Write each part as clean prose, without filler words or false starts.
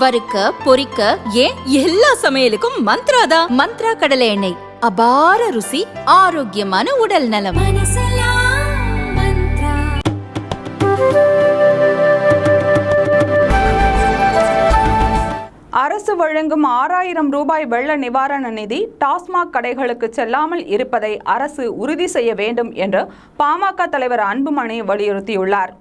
வறுக்க, பொரிக்க, ஏன் எல்லா சமையலுக்கும் மந்த்ரா தான். மந்த்ரா கடலை எண்ணெய், அபார ருசி, ஆரோக்கியமான உடல் நலம். அரசு வழங்கும் 6000 ரூபாய் வெள்ள நிவாரண நிதி டாஸ்மாக் கடைகளுக்கு செல்லாமல் இருப்பதை அரசு உறுதி செய்ய வேண்டும் என்று பாமக தலைவர் அன்புமணி வலியுறுத்தியுள்ளார்.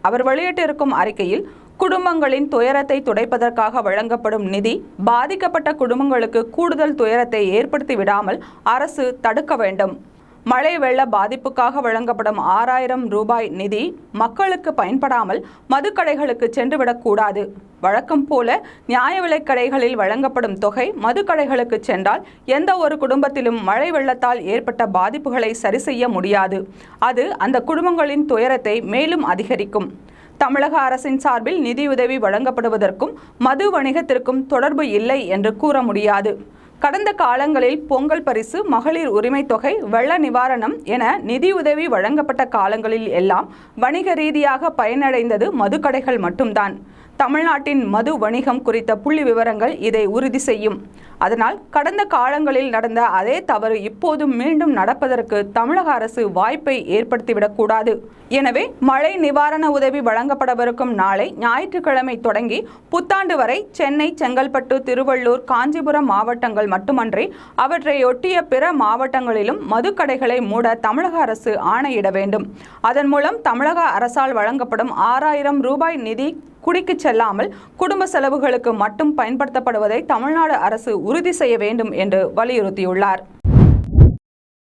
அவர் வெளியிட்டிருக்கும் அறிக்கையில், குடும்பங்களின் துயரத்தை துடைப்பதற்காக வழங்கப்படும் நிதி பாதிக்கப்பட்ட குடும்பங்களுக்கு கூடுதல் துயரத்தை ஏற்படுத்தி விடாமல் அரசு தடுக்க வேண்டும். மழை வெள்ள பாதிப்புக்காக வழங்கப்படும் 6000 ரூபாய் நிதி மக்களுக்கு பயன்படாமல் மதுக்கடைகளுக்கு சென்றுவிடக்கூடாது. வழக்கம் போல நியாய விலைக் கடைகளில் வழங்கப்படும் தொகை மதுக்கடைகளுக்கு சென்றால் எந்த ஒரு குடும்பத்திலும் மழை வெள்ளத்தால் ஏற்பட்ட பாதிப்புகளை சரி செய்ய முடியாது. அது அந்த குடும்பங்களின் துயரத்தை மேலும் அதிகரிக்கும். தமிழக அரசின் சார்பில் நிதியுதவி வழங்கப்படுவதற்கும் மது வணிகத்திற்கும் தொடர்பு இல்லை என்று கூற முடியாது. கடந்த காலங்களில் பொங்கல் பரிசு, மகளிர் உரிமை தொகை, வெள்ள நிவாரணம் என நிதியுதவி வழங்கப்பட்ட காலங்களில் எல்லாம் வணிக ரீதியாக பயனடைந்தது மதுக்கடைகள் மட்டும்தான். தமிழ்நாட்டின் மது வணிகம் குறித்த புள்ளி விவரங்கள் இதை உறுதி செய்யும். அதனால் கடந்த காலங்களில் நடந்த அதே தவறு இப்போதும் மீண்டும் நடப்பதற்கு தமிழக அரசு வாய்ப்பை ஏற்படுத்திவிடக்கூடாது. எனவே மழை நிவாரண உதவி வழங்கப்படவிருக்கும் நாளை ஞாயிற்றுக்கிழமை தொடங்கி புத்தாண்டு வரை சென்னை, செங்கல்பட்டு, திருவள்ளூர், காஞ்சிபுரம் மாவட்டங்கள் மட்டுமன்றி அவற்றையொட்டிய பிற மாவட்டங்களிலும் மதுக்கடைகளை மூட தமிழக அரசு ஆணையிட வேண்டும். அதன் மூலம் தமிழக அரசால் வழங்கப்படும் 6000 ரூபாய் நிதி குடிக்கு செல்லாமல் குடும்ப செலவுகளுக்கு மட்டும் பயன்படுத்தப்படுவதை தமிழ்நாடு அரசு உறுதி செய்ய வேண்டும் என்று வலியுறுத்தியுள்ளார்.